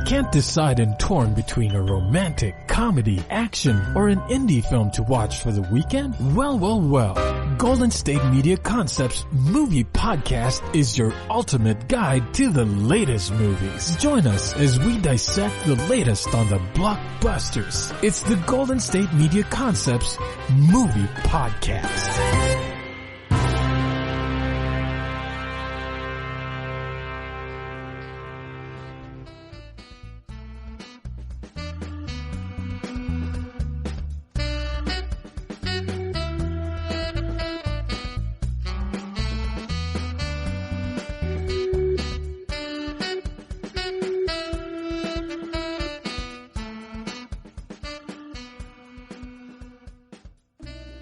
Can't decide and torn between a romantic, comedy, action, or an indie film to watch for the weekend? Well. Golden State Media Concepts Movie Podcast is your ultimate guide to the latest movies. Join us as we dissect the latest on the blockbusters. It's the Golden State Media Concepts Movie Podcast.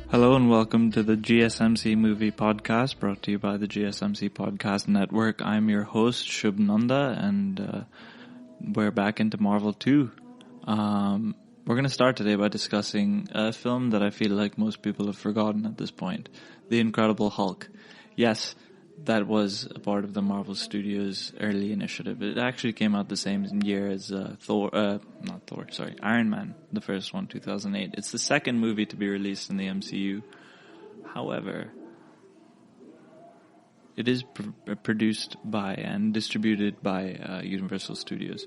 Hello and welcome to the GSMC Movie Podcast, brought to you by the GSMC Podcast Network. I'm your host, Shubh and we're back into Marvel 2. We're going to start today by discussing a film that I feel like most people have forgotten at this point, The Incredible Hulk. Yes, that was a part of the Marvel Studios early initiative. It actually came out the same year as Iron Man, the first one, 2008. It's the second movie to be released in the MCU. However, it is produced by and distributed by Universal Studios.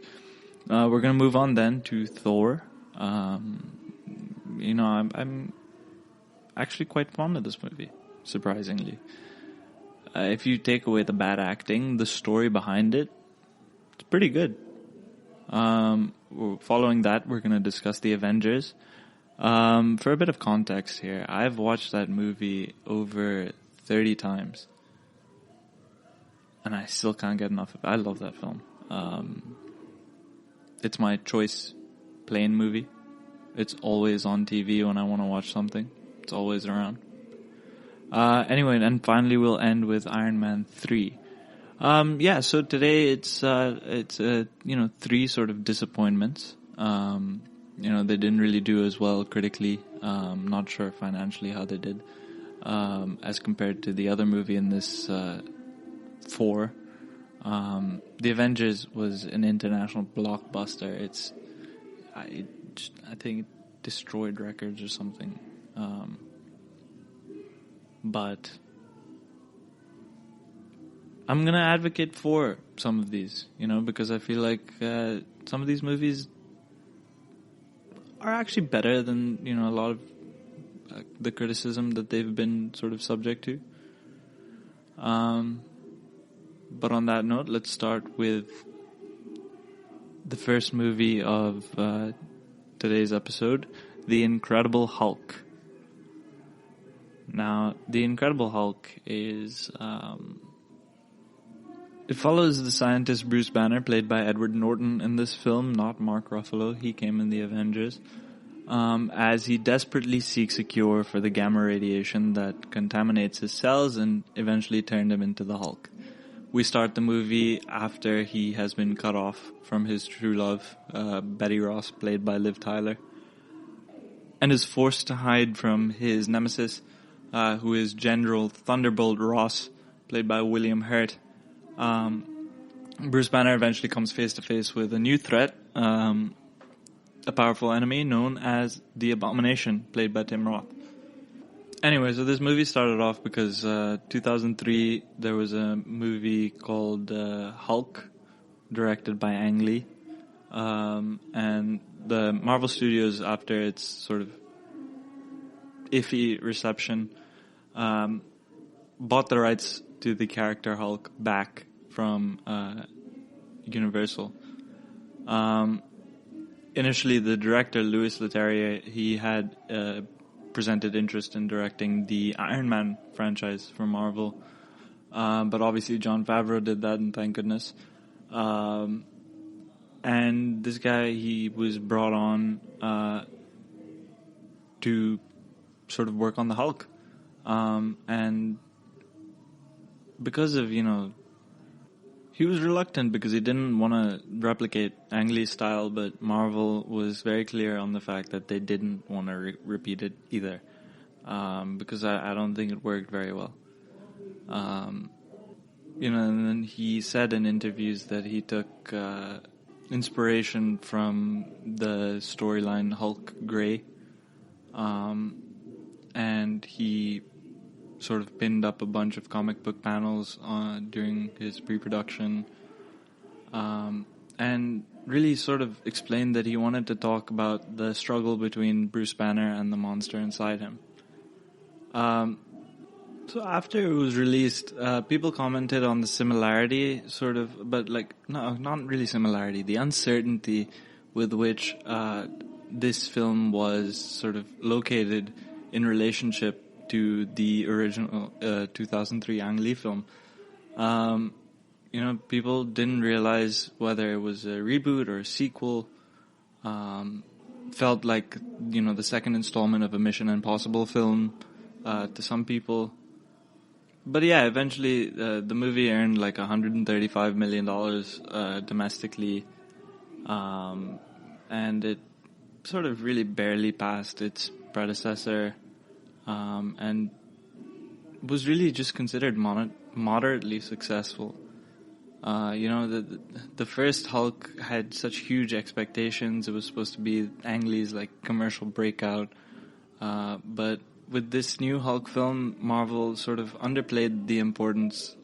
We're going to move on then to Thor. I'm actually quite fond of this movie, surprisingly. If you take away the bad acting, the story behind it, it's pretty good. Following that, we're going to discuss the Avengers. For a bit of context here, I've watched that movie over 30 times. And I still can't get enough of it. I love that film. It's my choice plain movie. It's always on TV when I want to watch something. It's always around. Anyway, and finally we'll end with Iron Man 3. So today it's three sort of disappointments. They didn't really do as well critically. Not sure financially how they did, as compared to the other movie in this, 4. The Avengers was an international blockbuster. I think it destroyed records or something. But I'm going to advocate for some of these, because I feel like some of these movies are actually better than, a lot of the criticism that they've been sort of subject to. But on that note, let's start with the first movie of today's episode, The Incredible Hulk. Now, The Incredible Hulk is, it follows the scientist Bruce Banner, played by Edward Norton in this film, not Mark Ruffalo. He came in the Avengers, as he desperately seeks a cure for the gamma radiation that contaminates his cells and eventually turned him into the Hulk. We start the movie after he has been cut off from his true love, Betty Ross, played by Liv Tyler, and is forced to hide from his nemesis, who is General Thunderbolt Ross, played by William Hurt. Bruce Banner eventually comes face to face with a new threat, a powerful enemy known as the Abomination, played by Tim Roth. Anyway, so this movie started off because 2003 there was a movie called Hulk, directed by Ang Lee, and the Marvel Studios, after its sort of iffy reception, bought the rights to the character Hulk back from Universal. Initially, the director, Louis Leterrier, he had presented interest in directing the Iron Man franchise for Marvel. But obviously Jon Favreau did that, and thank goodness. And this guy, he was brought on to sort of work on the Hulk. And because of, he was reluctant because he didn't want to replicate Ang Lee's style, but Marvel was very clear on the fact that they didn't want to repeat it either. Because I don't think it worked very well. And then he said in interviews that he took inspiration from the storyline Hulk Grey. And he sort of pinned up a bunch of comic book panels during his pre-production. And really sort of explained that he wanted to talk about the struggle between Bruce Banner and the monster inside him. So after it was released, people commented on the similarity, sort of, but like, no, not really similarity, the uncertainty with which this film was sort of located in relationship to the original 2003 Ang Lee film. People didn't realize whether it was a reboot or a sequel. Felt like, the second installment of a Mission Impossible film to some people. But yeah, eventually the movie earned like $135 million domestically. And it sort of really barely passed its predecessor. And was really just considered moderately successful. The first Hulk had such huge expectations. It was supposed to be Ang Lee's like commercial breakout. But with this new Hulk film, Marvel sort of underplayed the importance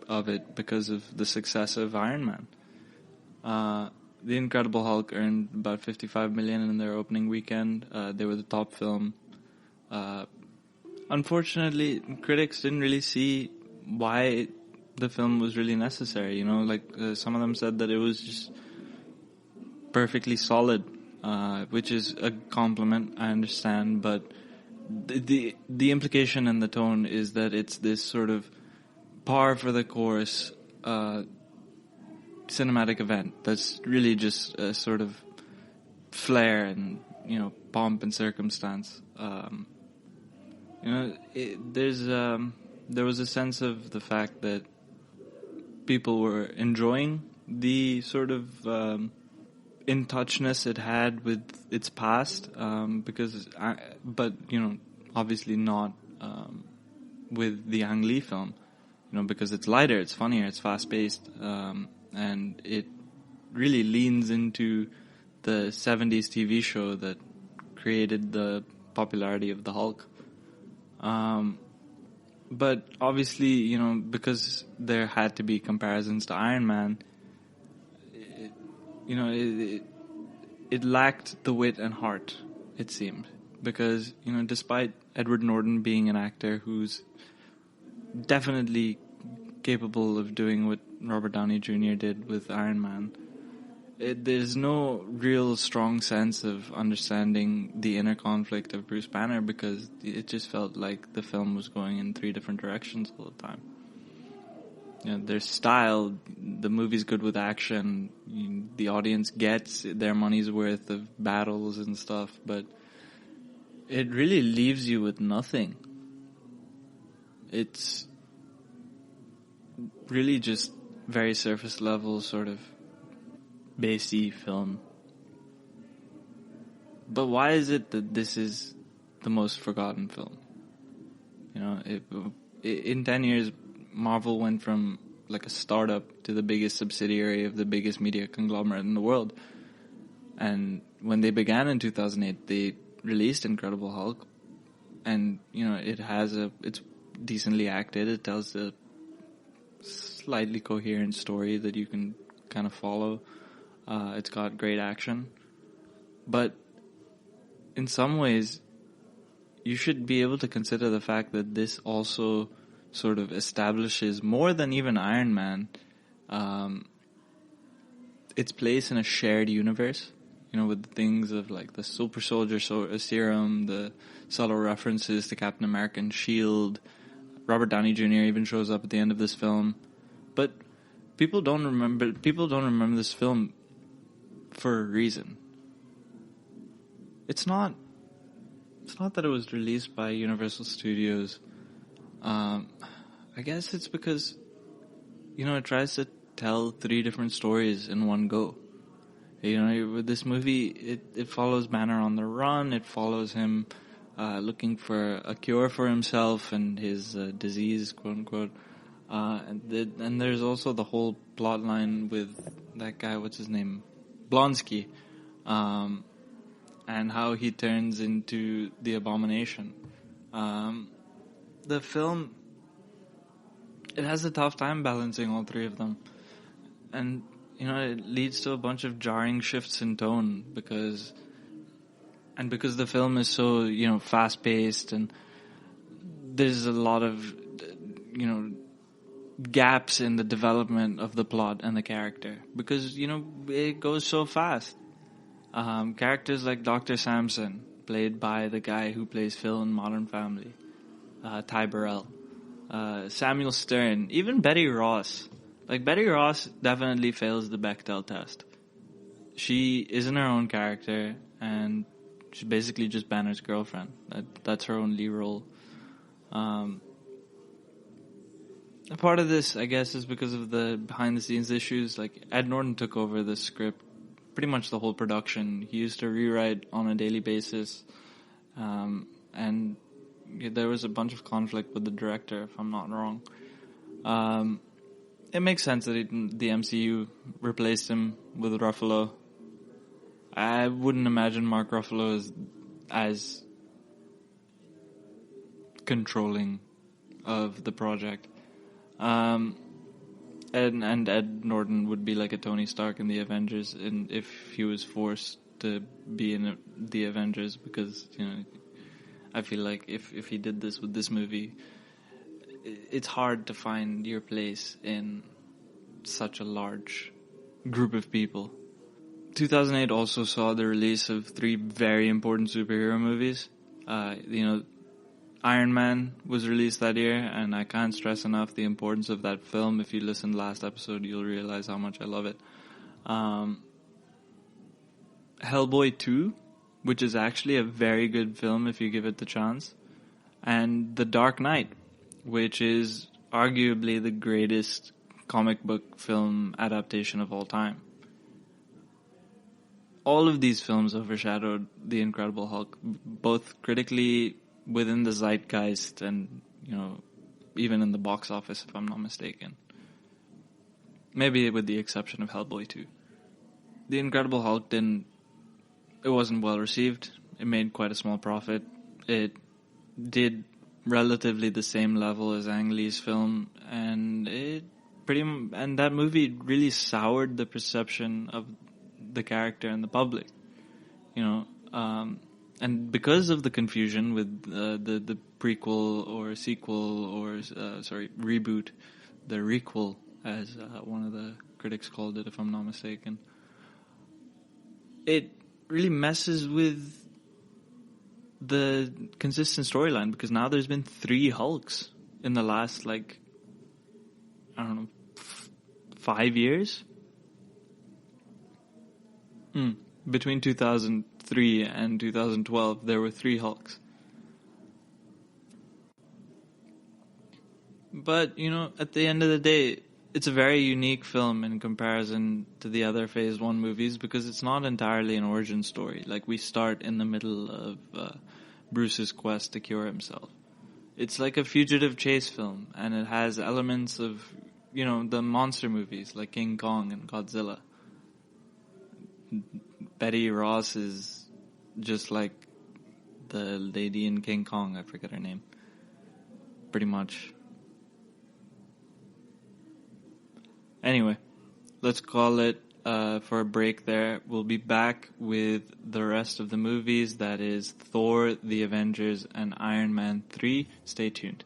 of it because of the success of Iron Man. The Incredible Hulk earned about $55 million in their opening weekend. They were the top film. Unfortunately, critics didn't really see why the film was really necessary. Some of them said that it was just perfectly solid, which is a compliment, I understand, but the implication and the tone is that it's this sort of par for the course cinematic event that's really just a sort of flair and, pomp and circumstance. There was a sense of the fact that people were enjoying the sort of in-touchness it had with its past, but obviously not with the Ang Lee film, because it's lighter, it's funnier, it's fast-paced, and it really leans into the 70s TV show that created the popularity of the Hulk. But obviously, because there had to be comparisons to Iron Man, it lacked the wit and heart, it seemed. Because, despite Edward Norton being an actor who's definitely capable of doing what Robert Downey Jr. did with Iron Man, there's no real strong sense of understanding the inner conflict of Bruce Banner, because it just felt like the film was going in three different directions all the time. Their style, the movie's good with action, the audience gets their money's worth of battles and stuff, but it really leaves you with nothing. It's really just very surface level, sort of bassy film. But why is it that this is the most forgotten film? In 10 years, Marvel went from like a startup to the biggest subsidiary of the biggest media conglomerate in the world. And when they began in 2008, they released Incredible Hulk, and it's decently acted. It tells a slightly coherent story that you can kind of follow. It's got great action, but in some ways, you should be able to consider the fact that this also sort of establishes, more than even Iron Man, its place in a shared universe. With the things of like the super soldier serum, the subtle references to Captain America and S.H.I.E.L.D. Robert Downey Jr. even shows up at the end of this film. But people don't remember this film for a reason. It's not that it was released by Universal Studios. I guess it's because, it tries to tell three different stories in one go. With this movie, it follows Banner on the run. It follows him looking for a cure for himself and his disease, quote unquote. And there's also the whole plot line with that guy, what's his name? Blonsky. And how he turns into the Abomination. The film, it has a tough time balancing all three of them. And, it leads to a bunch of jarring shifts in tone because the film is so, fast-paced, and there's a lot of, gaps in the development of the plot and the character because, it goes so fast. Characters like Dr. Samson, played by the guy who plays Phil in Modern Family, Ty Burrell, Samuel Stern, even Betty Ross. Like, Betty Ross definitely fails the Bechdel test. She isn't her own character, and she's basically just Banner's girlfriend. That's her only role. A part of this, I guess, is because of the behind-the-scenes issues. Like, Ed Norton took over the script, pretty much the whole production. He used to rewrite on a daily basis, and there was a bunch of conflict with the director, if I'm not wrong. It makes sense that the MCU replaced him with Ruffalo. I wouldn't imagine Mark Ruffalo is as controlling of the project. And Ed Norton would be like a Tony Stark in the Avengers, and if he was forced to be in the Avengers, because I feel like if he did this with this movie, it's hard to find your place in such a large group of people. 2008 also saw the release of 3 very important superhero movies. Iron Man was released that year, and I can't stress enough the importance of that film. If you listened last episode, you'll realize how much I love it. Hellboy 2, which is actually a very good film if you give it the chance. And The Dark Knight, which is arguably the greatest comic book film adaptation of all time. All of these films overshadowed The Incredible Hulk, both critically, within the zeitgeist, and even in the box office, if I'm not mistaken. Maybe with the exception of Hellboy 2. The Incredible Hulk it wasn't well received. It made quite a small profit. It did relatively the same level as Ang Lee's film, and that movie really soured the perception of the character and the public. And because of the confusion with the prequel or sequel or reboot, the requel, as one of the critics called it, if I'm not mistaken, it really messes with the consistent storyline, because now there's been 3 Hulks in the last 5 years. Between 2003 and 2012, there were 3 Hulks. But, at the end of the day, it's a very unique film in comparison to the other Phase 1 movies, because it's not entirely an origin story. Like, we start in the middle of Bruce's quest to cure himself. It's like a fugitive chase film, and it has elements of, the monster movies, like King Kong and Godzilla. Betty Ross is just like the lady in King Kong. I forget her name. Pretty much. Anyway, let's call it for a break there. We'll be back with the rest of the movies. That is Thor, The Avengers, and Iron Man 3. Stay tuned.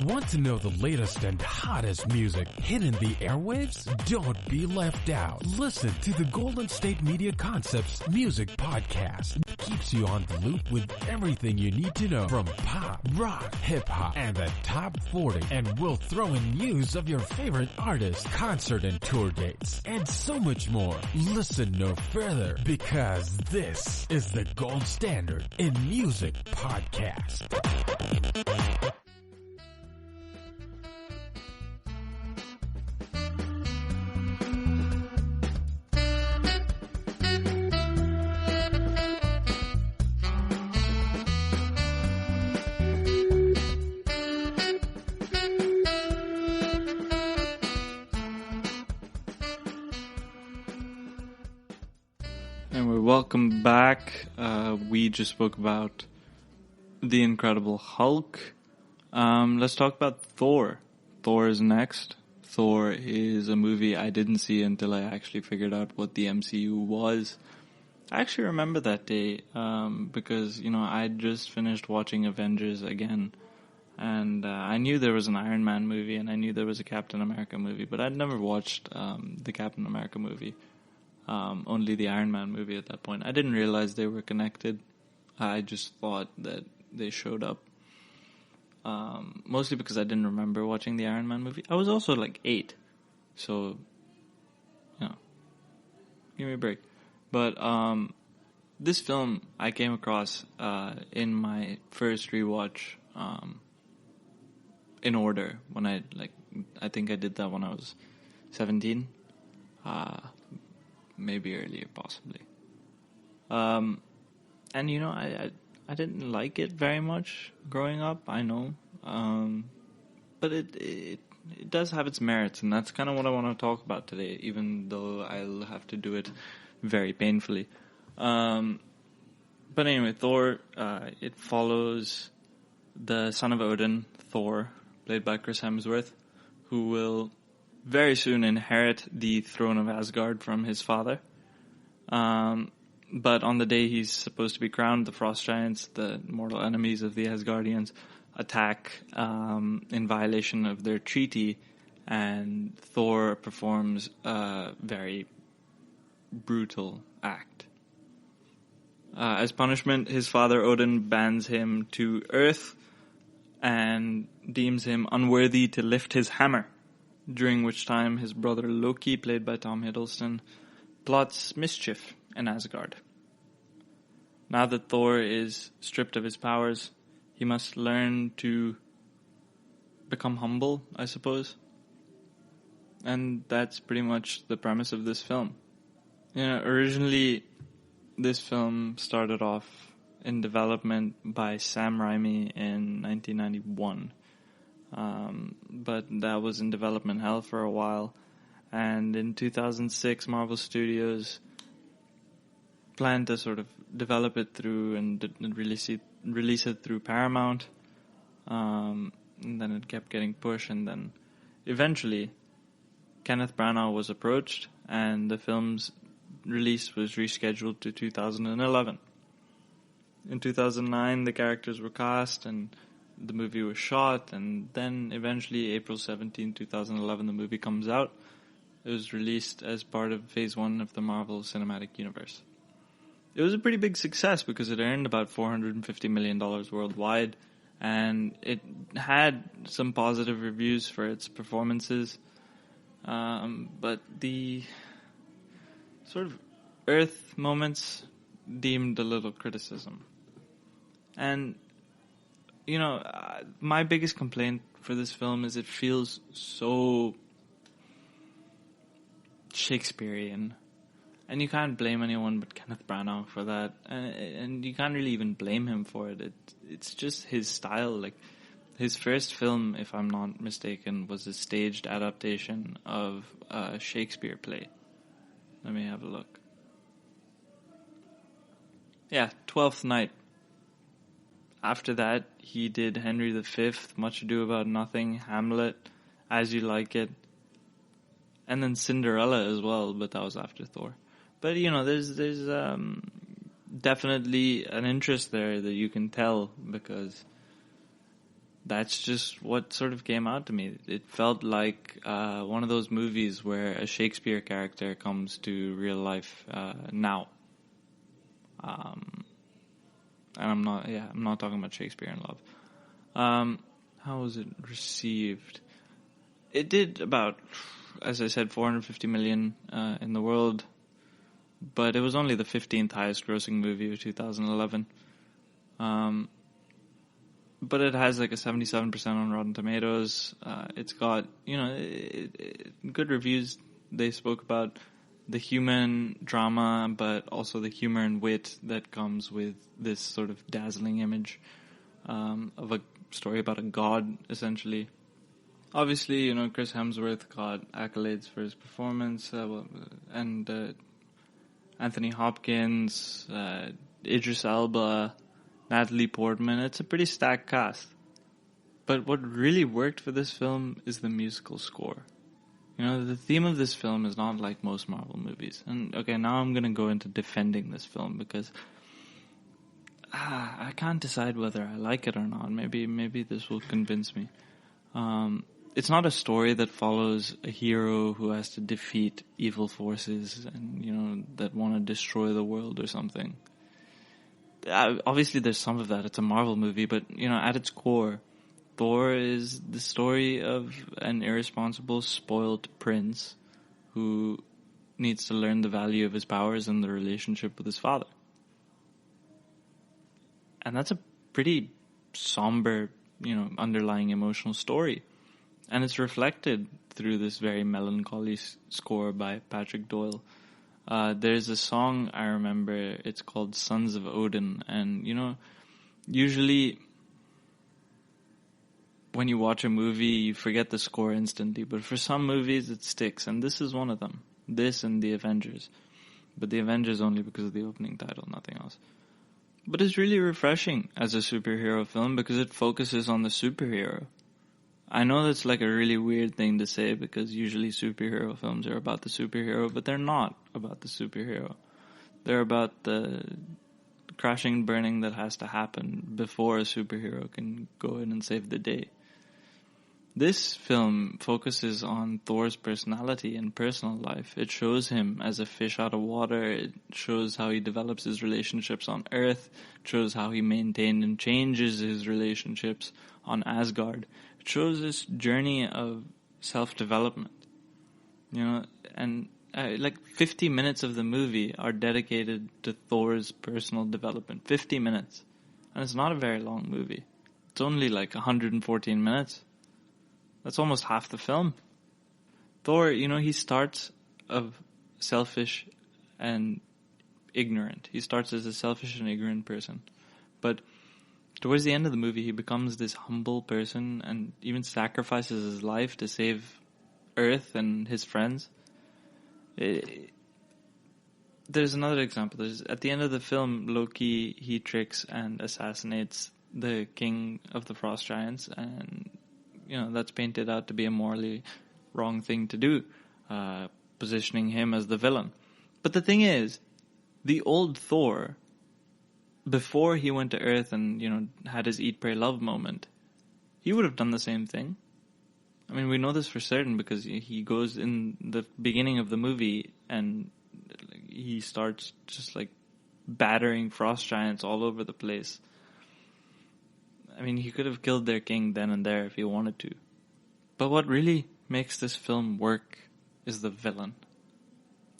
Want to know the latest and hottest music hitting the airwaves? Don't be left out. Listen to the Golden State Media Concepts Music Podcast. It keeps you on the loop with everything you need to know from pop, rock, hip-hop, and the top 40. And we'll throw in news of your favorite artists, concert and tour dates, and so much more. Listen no further, because this is the gold standard in music podcast. And we're welcome back. We just spoke about the Incredible Hulk. Let's talk about Thor. Thor is next. Thor is a movie I didn't see until I actually figured out what the MCU was. I actually remember that day because, I just finished watching Avengers again. And I knew there was an Iron Man movie and I knew there was a Captain America movie, but I'd never watched the Captain America movie. Only the Iron Man movie at that point. I didn't realize they were connected. I just thought that they showed up. Mostly because I didn't remember watching the Iron Man movie. I was also like 8. So, give me a break. But this film I came across in my first rewatch in order. When I think I did that when I was 17. Maybe earlier, possibly. And I didn't like it very much growing up. I know, but it does have its merits, and that's kind of what I want to talk about today. Even though I'll have to do it very painfully. But anyway, Thor. It follows the son of Odin, Thor, played by Chris Hemsworth, who will very soon inherit the throne of Asgard from his father. But on the day he's supposed to be crowned, the Frost Giants, the mortal enemies of the Asgardians, attack in violation of their treaty, and Thor performs a very brutal act. As punishment, his father Odin bans him to Earth and deems him unworthy to lift his hammer. During which time his brother Loki, played by Tom Hiddleston, plots mischief in Asgard. Now that Thor is stripped of his powers, he must learn to become humble, I suppose. And that's pretty much the premise of this film. Originally, this film started off in development by Sam Raimi in 1991. But that was in development hell for a while. And in 2006, Marvel Studios planned to sort of develop it through and release it through Paramount. And then it kept getting pushed. And then eventually, Kenneth Branagh was approached, and the film's release was rescheduled to 2011. In 2009, the characters were cast, and the movie was shot, and then eventually, April 17, 2011, the movie comes out. It was released as part of Phase 1 of the Marvel Cinematic Universe. It was a pretty big success because it earned about $450 million worldwide, and it had some positive reviews for its performances, but the sort of Earth moments deemed a little criticism. And my biggest complaint for this film is it feels so Shakespearean. And you can't blame anyone but Kenneth Branagh for that. And you can't really even blame him for it. It's just his style. Like, his first film, if I'm not mistaken, was a staged adaptation of a Shakespeare play. Let me have a look. Yeah, Twelfth Night. After that, he did Henry V, Much Ado About Nothing, Hamlet, As You Like It, and then Cinderella as well, but that was after Thor. But, there's definitely an interest there that you can tell, because that's just what sort of came out to me. It felt like one of those movies where a Shakespeare character comes to real life now. And I'm not talking about Shakespeare in Love. How was it received? It did about, as I said, 450 million in the world, but it was only the 15th highest grossing movie of 2011. But it has like a 77% on Rotten Tomatoes. It's got, good reviews. They spoke about the human drama, but also the humor and wit that comes with this sort of dazzling image of a story about a god, essentially. Obviously, Chris Hemsworth got accolades for his performance, and Anthony Hopkins, Idris Elba, Natalie Portman. It's a pretty stacked cast. But what really worked for this film is the musical score. You know, the theme of this film is not like most Marvel movies. And okay, now I'm going to go into defending this film because I can't decide whether I like it or not. Maybe this will convince me. It's not a story that follows a hero who has to defeat evil forces and, you know, that want to destroy the world or something. Obviously there's some of that. It's a Marvel movie, but, you know, at its core, Thor is the story of an irresponsible, spoiled prince who needs to learn the value of his powers and the relationship with his father. And that's a pretty somber, you know, underlying emotional story. And it's reflected through this very melancholy score by Patrick Doyle. There's a song I remember, it's called Sons of Odin. And, you know, usually when you watch a movie, you forget the score instantly. But for some movies, it sticks. And this is one of them. This and The Avengers. But The Avengers only because of the opening title, nothing else. But it's really refreshing as a superhero film because it focuses on the superhero. I know that's like a really weird thing to say because usually superhero films are about the superhero, but they're not about the superhero. They're about the crashing and burning that has to happen before a superhero can go in and save the day. This film focuses on Thor's personality and personal life. It shows him as a fish out of water. It shows how he develops his relationships on Earth. It shows how he maintains and changes his relationships on Asgard. It shows this journey of self-development. You know, and like 50 minutes of the movie are dedicated to Thor's personal development. 50 minutes. And it's not a very long movie. It's only like 114 minutes. That's almost half the film. Thor, you know, he starts of selfish and ignorant. He starts as a selfish and ignorant person. But towards the end of the movie, he becomes this humble person and even sacrifices his life to save Earth and his friends. There's another example. At the end of the film, Loki, he tricks and assassinates the king of the Frost Giants, and you know, that's painted out to be a morally wrong thing to do, positioning him as the villain. But the thing is, the old Thor, before he went to Earth and, you know, had his eat, pray, love moment, he would have done the same thing. I mean, we know this for certain because he goes in the beginning of the movie and he starts just like battering frost giants all over the place. I mean, he could have killed their king then and there if he wanted to. But what really makes this film work is the villain.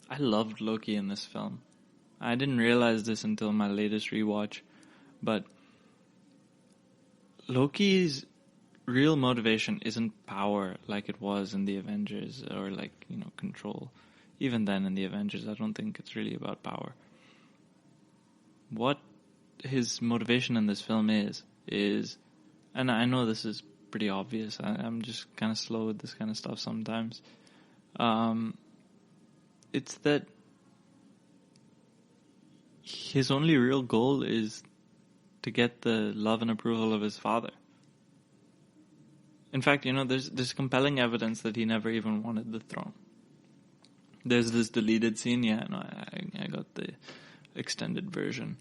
I loved Loki in this film. I didn't realize this until my latest rewatch, but Loki's real motivation isn't power like it was in the Avengers or like, you know, control. Even then in the Avengers, I don't think it's really about power. What his motivation in this film is, and I know this is pretty obvious, I'm just kind of slow with this kind of stuff sometimes. It's that his only real goal is to get the love and approval of his father. In fact, you know, there's compelling evidence that he never even wanted the throne. There's this deleted scene, I got the extended version,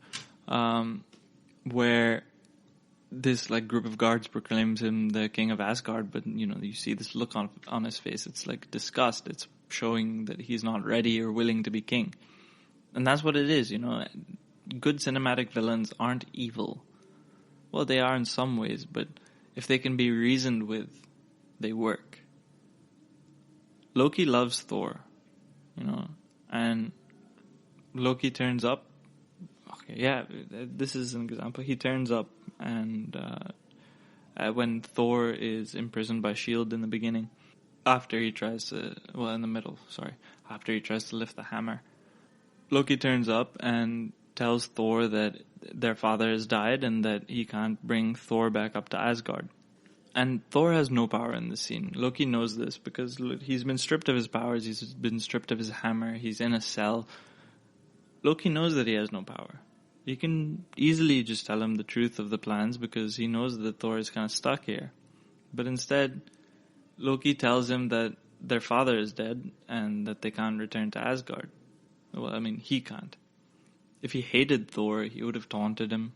where this like group of guards proclaims him the king of Asgard, but you know, you see this look on his face. It's like disgust. It's showing that he's not ready or willing to be king. And that's what it is, you know. Good cinematic villains aren't evil. Well, they are in some ways, but if they can be reasoned with, they work. Loki loves Thor, you know, and Loki turns up. Okay, yeah, this is an example. He turns up, and when Thor is imprisoned by S.H.I.E.L.D. in the beginning, after he tries to lift the hammer, Loki turns up and tells Thor that their father has died and that he can't bring Thor back up to Asgard. And Thor has no power in this scene. Loki knows this because he's been stripped of his powers, he's been stripped of his hammer, he's in a cell. Loki knows that he has no power. You can easily just tell him the truth of the plans because he knows that Thor is kind of stuck here. But instead, Loki tells him that their father is dead and that they can't return to Asgard. Well, I mean, he can't. If he hated Thor, he would have taunted him.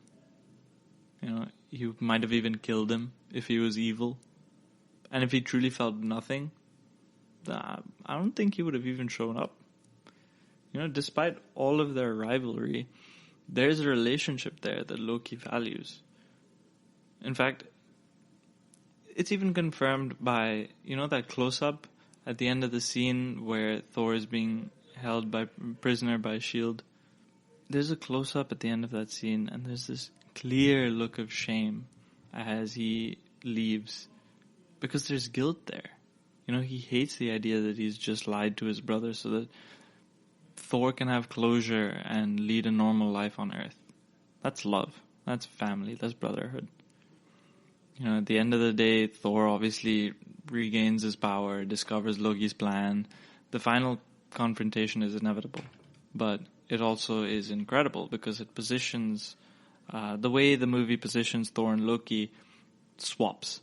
He might have even killed him if he was evil. And if he truly felt nothing, I don't think he would have even shown up. Despite all of their rivalry, there's a relationship there that Loki values. In fact, it's even confirmed by, that close-up at the end of the scene where Thor is being held prisoner by S.H.I.E.L.D. There's a close-up at the end of that scene, and there's this clear look of shame as he leaves, because there's guilt there. He hates the idea that he's just lied to his brother so that Thor can have closure and lead a normal life on Earth. That's love. That's family. That's brotherhood. At the end of the day, Thor obviously regains his power, discovers Loki's plan. The final confrontation is inevitable, but it also is incredible because it positions, the way the movie positions Thor and Loki swaps.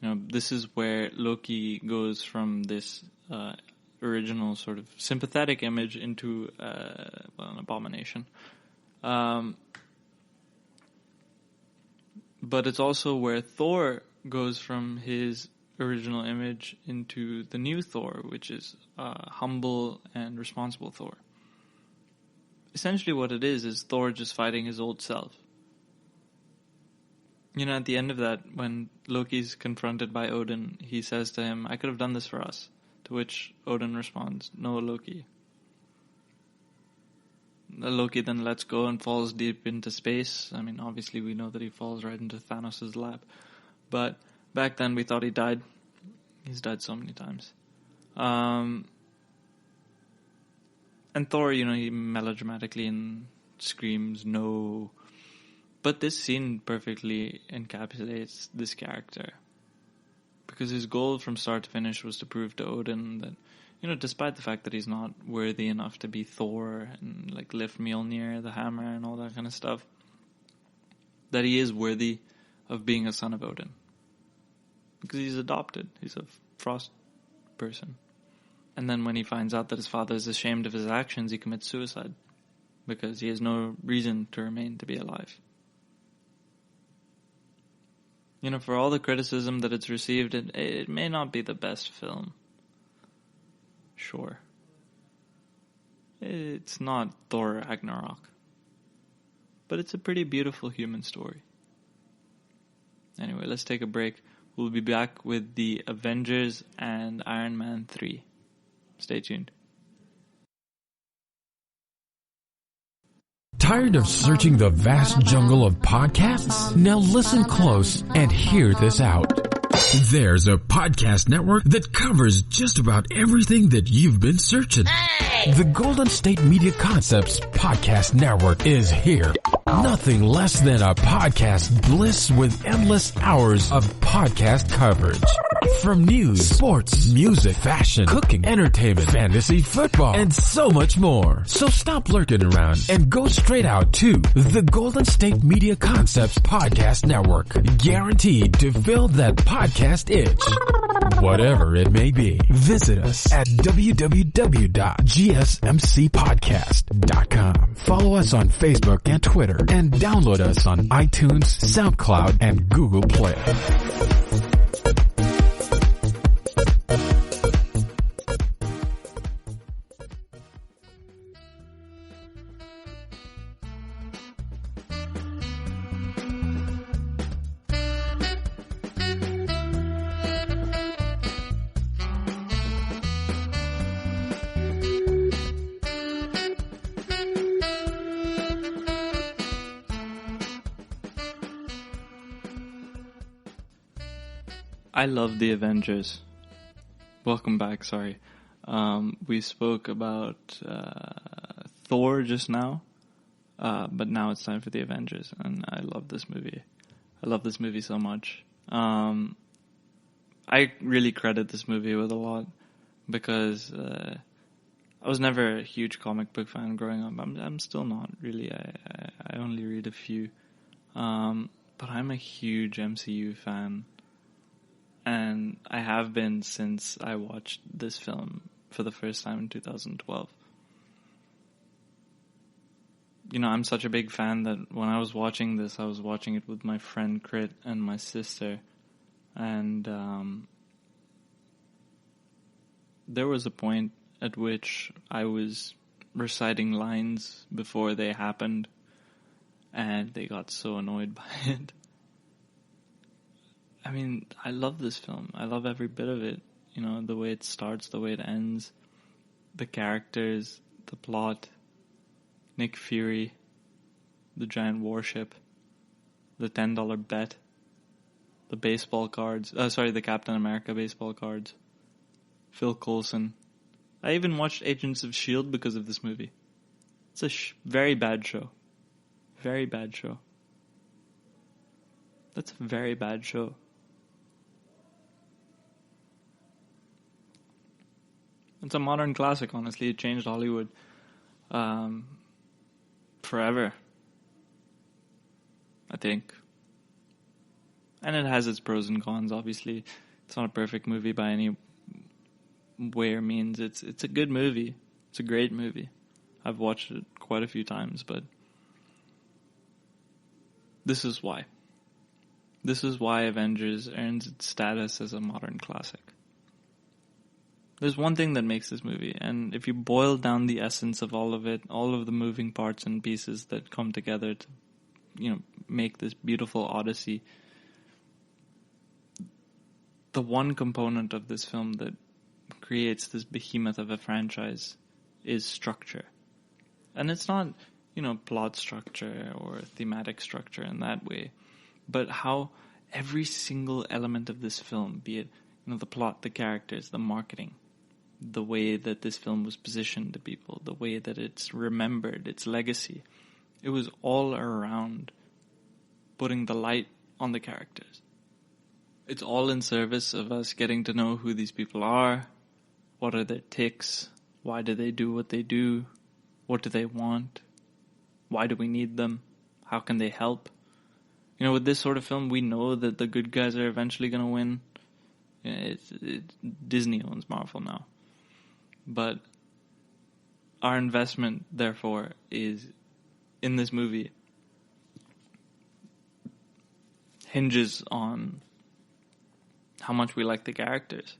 This is where Loki goes from this original sort of sympathetic image into an abomination. But it's also where Thor goes from his original image into the new Thor, which is humble and responsible Thor. Essentially what it is Thor just fighting his old self. At the end of that, when Loki's confronted by Odin, he says to him, "I could have done this for us." To which Odin responds, "No, Loki." Loki then lets go and falls deep into space. I mean, obviously we know that he falls right into Thanos' lap. But back then we thought he died. He's died so many times. And Thor, he melodramatically screams, "No." But this scene perfectly encapsulates this character. Because his goal from start to finish was to prove to Odin that, despite the fact that he's not worthy enough to be Thor and lift Mjolnir, the hammer, and all that kind of stuff, that he is worthy of being a son of Odin. Because he's adopted. He's a frost person. And then when he finds out that his father is ashamed of his actions, he commits suicide. Because he has no reason to remain to be alive. For all the criticism that it's received, it may not be the best film. Sure. It's not Thor Ragnarok. But it's a pretty beautiful human story. Anyway, let's take a break. We'll be back with the Avengers and Iron Man 3. Stay tuned. Tired of searching the vast jungle of podcasts? Now listen close and hear this out. There's a podcast network that covers just about everything that you've been searching. Hey! The Golden State Media Concepts Podcast Network is here. Nothing less than a podcast bliss with endless hours of podcast coverage. From news, sports, music, fashion, cooking, entertainment, fantasy, football, and so much more. So stop lurking around and go straight out to the Golden State Media Concepts Podcast Network. Guaranteed to fill that podcast itch. Whatever it may be. Visit us at www.gsmcpodcast.com. Follow us on Facebook and Twitter and download us on iTunes, SoundCloud, and Google Play. I love the Avengers. Welcome back, sorry. We spoke about Thor just now, but now it's time for the Avengers, and I love this movie. I love this movie so much. I really credit this movie with a lot, because I was never a huge comic book fan growing up. I'm still not really. I only read a few. But I'm a huge MCU fan. And I have been since I watched this film for the first time in 2012. You know, I'm such a big fan that when I was watching this, I was watching it with my friend Crit and my sister. And there was a point at which I was reciting lines before they happened, and they got so annoyed by it. I mean, I love this film. I love every bit of it. You know, the way it starts, the way it ends, the characters, the plot, Nick Fury, the giant warship, the $10 bet, the baseball cards, the Captain America baseball cards, Phil Coulson. I even watched Agents of S.H.I.E.L.D. because of this movie. It's a very bad show. Very bad show. That's a very bad show. It's a modern classic, honestly. It changed Hollywood forever, I think. And it has its pros and cons, obviously. It's not a perfect movie by any way or means. It's a good movie. It's a great movie. I've watched it quite a few times, but this is why. This is why Avengers earns its status as a modern classic. There's one thing that makes this movie, and if you boil down the essence of all of it, all of the moving parts and pieces that come together to, you know, make this beautiful odyssey, the one component of this film that creates this behemoth of a franchise is structure. And it's not, you know, plot structure or thematic structure in that way, but how every single element of this film, be it, you know, the plot, the characters, the marketing, the way that this film was positioned to people, the way that it's remembered, its legacy, it was all around putting the light on the characters. It's all in service of us getting to know who these people are, what are their tics, why do they do what they do, what do they want, why do we need them, how can they help. You know, with this sort of film, we know that the good guys are eventually going to win. You know, Disney owns Marvel now. But our investment, therefore, is in this movie hinges on how much we like the characters.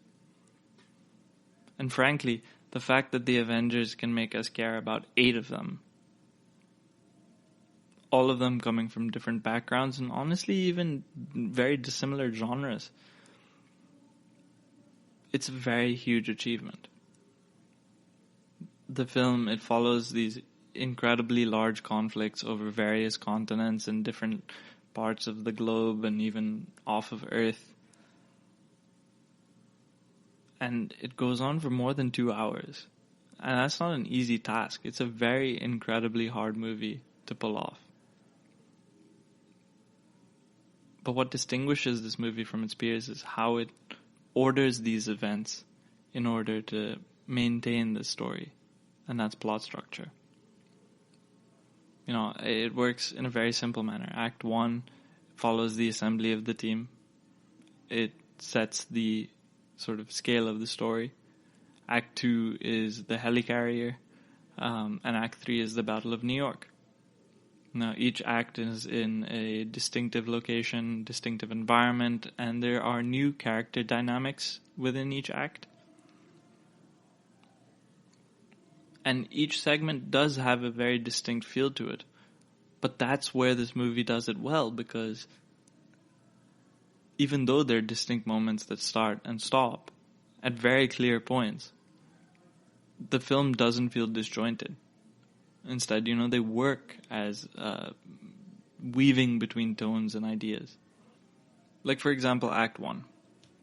And frankly, the fact that the Avengers can make us care about 8 of them, all of them coming from different backgrounds and honestly even very dissimilar genres, it's a very huge achievement. The film, it follows these incredibly large conflicts over various continents and different parts of the globe and even off of Earth. And it goes on for more than 2 hours. And that's not an easy task. It's a very incredibly hard movie to pull off. But what distinguishes this movie from its peers is how it orders these events in order to maintain the story. And that's plot structure. You know, it works in a very simple manner. Act 1 follows the assembly of the team. It sets the sort of scale of the story. Act 2 is the helicarrier. And Act 3 is the Battle of New York. Now, each act is in a distinctive location, distinctive environment, and there are new character dynamics within each act. And each segment does have a very distinct feel to it. But that's where this movie does it well, because even though there are distinct moments that start and stop at very clear points, the film doesn't feel disjointed. Instead, you know, they work as weaving between tones and ideas. Like, for example, Act 1.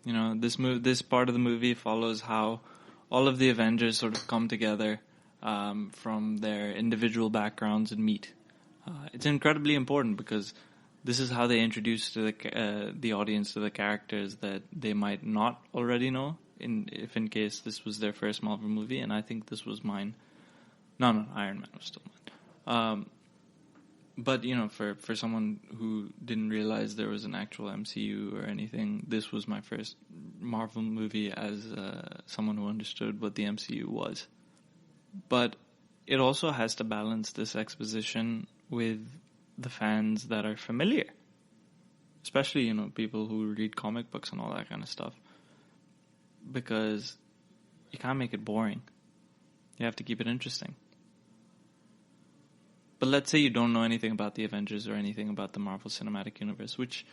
You know, this part of the movie follows how all of the Avengers sort of come together from their individual backgrounds and meet. It's incredibly important because this is how they introduce to the audience to the characters that they might not already know if in case this was their first Marvel movie, and I think this was mine. No, Iron Man was still mine. But, you know, for someone who didn't realize there was an actual MCU or anything, this was my first Marvel movie as someone who understood what the MCU was. But it also has to balance this exposition with the fans that are familiar. Especially, you know, people who read comic books and all that kind of stuff. Because you can't make it boring. You have to keep it interesting. But let's say you don't know anything about the Avengers or anything about the Marvel Cinematic Universe, which,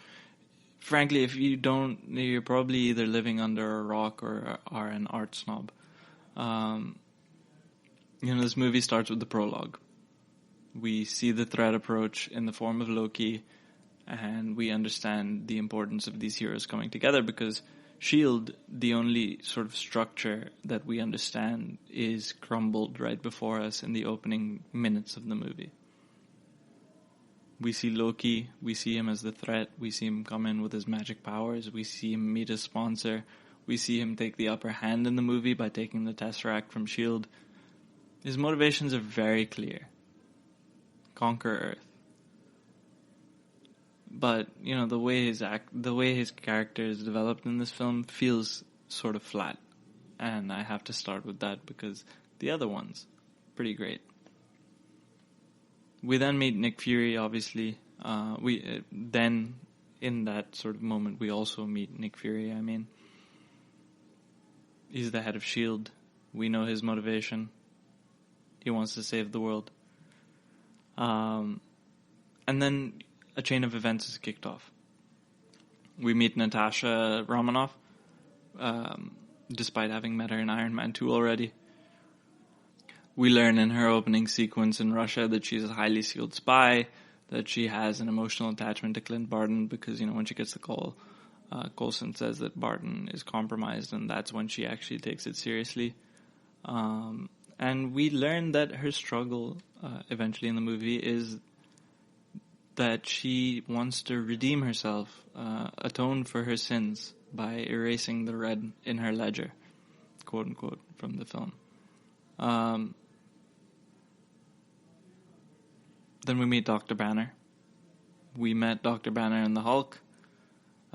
frankly, if you don't, you're probably either living under a rock or are an art snob. You know, this movie starts with the prologue. We see the threat approach in the form of Loki, and we understand the importance of these heroes coming together because S.H.I.E.L.D., the only sort of structure that we understand, is crumbled right before us in the opening minutes of the movie. We see Loki, we see him as the threat, we see him come in with his magic powers, we see him meet his sponsor, we see him take the upper hand in the movie by taking the Tesseract from S.H.I.E.L.D. His motivations are very clear. Conquer Earth. But, you know, the way his character is developed in this film feels sort of flat. And I have to start with that because the other one's pretty great. We then meet Nick Fury, obviously. Then, in that sort of moment, we also meet Nick Fury, He's the head of S.H.I.E.L.D. We know his motivation. He wants to save the world. And then a chain of events is kicked off. We meet Natasha Romanoff, despite having met her in Iron Man 2 already. We learn in her opening sequence in Russia that she's a highly skilled spy, that she has an emotional attachment to Clint Barton because, you know, when she gets the call, Coulson says that Barton is compromised, and that's when she actually takes it seriously. And we learn that her struggle, eventually in the movie, is that she wants to redeem herself, atone for her sins by erasing the red in her ledger, quote unquote, from the film. Then we meet Dr. Banner. We met Dr. Banner and the Hulk,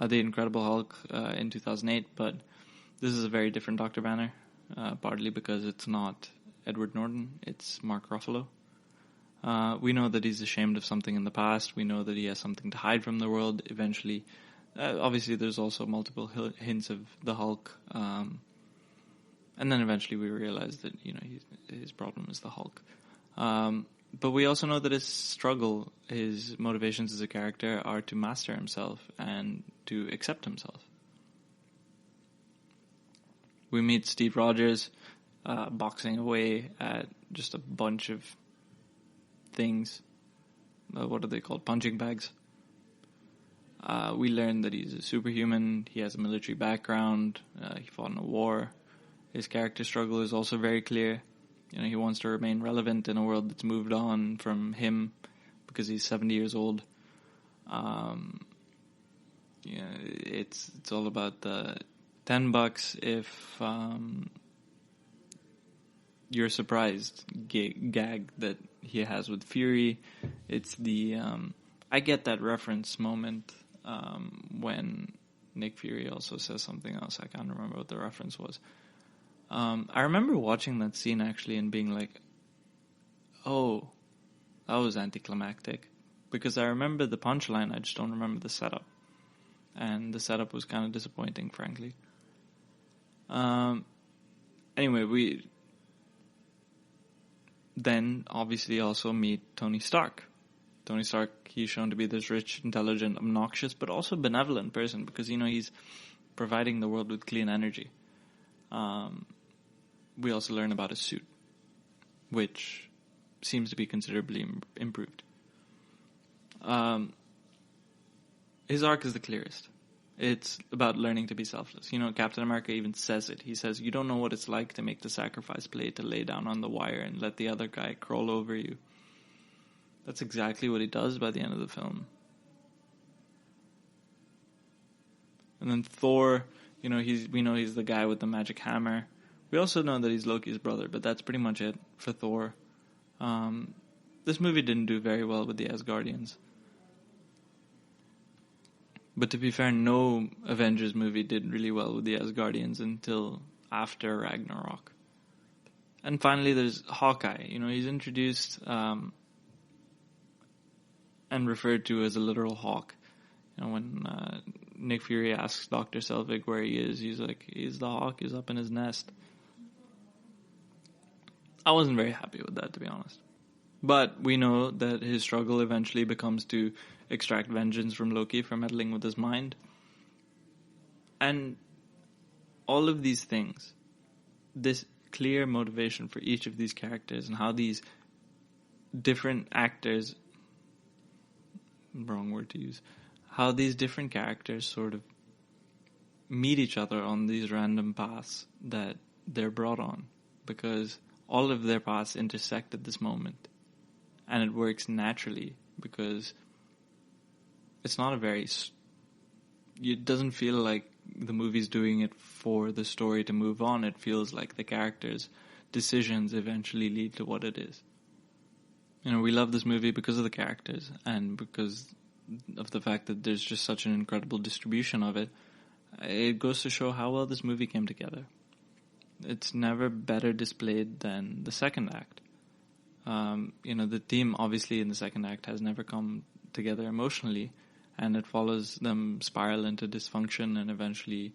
the Incredible Hulk, in 2008, but this is a very different Dr. Banner, partly because it's not Edward Norton, it's Mark Ruffalo. We know that he's ashamed of something in the past. We know that he has something to hide from the world eventually. Obviously, there's also multiple hints of the Hulk. And then eventually we realize that, you know, his problem is the Hulk. But we also know that his struggle, his motivations as a character are to master himself and to accept himself. We meet Steve Rogers boxing away at just a bunch of things. What are they called? Punching bags. We learn that he's a superhuman. He has a military background. He fought in a war. His character struggle is also very clear. You know, he wants to remain relevant in a world that's moved on from him because he's 70 years old. It's all about the $10 if you're surprised gag that he has with Fury. It's the I get that reference moment when Nick Fury also says something else. I can't remember what the reference was. I remember watching that scene actually and being like, oh, that was anticlimactic. Because I remember the punchline, I just don't remember the setup. And the setup was kind of disappointing, frankly. Anyway, we then obviously also meet Tony Stark. Tony Stark, he's shown to be this rich, intelligent, obnoxious, but also benevolent person because, you know, he's providing the world with clean energy. We also learn about his suit, which seems to be considerably improved. His arc is the clearest. It's about learning to be selfless. You know, Captain America even says it. He says, you don't know what it's like to make the sacrifice play, to lay down on the wire and let the other guy crawl over you. That's exactly what he does by the end of the film. And then Thor, we know he's the guy with the magic hammer. We also know that he's Loki's brother, but that's pretty much it for Thor. This movie didn't do very well with the Asgardians. But to be fair, no Avengers movie did really well with the Asgardians until after Ragnarok. And finally, there's Hawkeye. He's introduced and referred to as a literal hawk. When Nick Fury asks Dr. Selvig where he is, he's like, he's the hawk, he's up in his nest. I wasn't very happy with that, to be honest. But we know that his struggle eventually becomes to extract vengeance from Loki for meddling with his mind. And all of these things, this clear motivation for each of these characters and how these different actors, wrong word to use, how these different characters sort of meet each other on these random paths that they're brought on, because all of their paths intersect at this moment. And it works naturally because it's not it doesn't feel like the movie's doing it for the story to move on. It feels like the characters' decisions eventually lead to what it is. We love this movie because of the characters and because of the fact that there's just such an incredible distribution of it. It goes to show how well this movie came together. It's never better displayed than the second act. The theme obviously in the second act has never come together emotionally, and it follows them spiral into dysfunction and eventually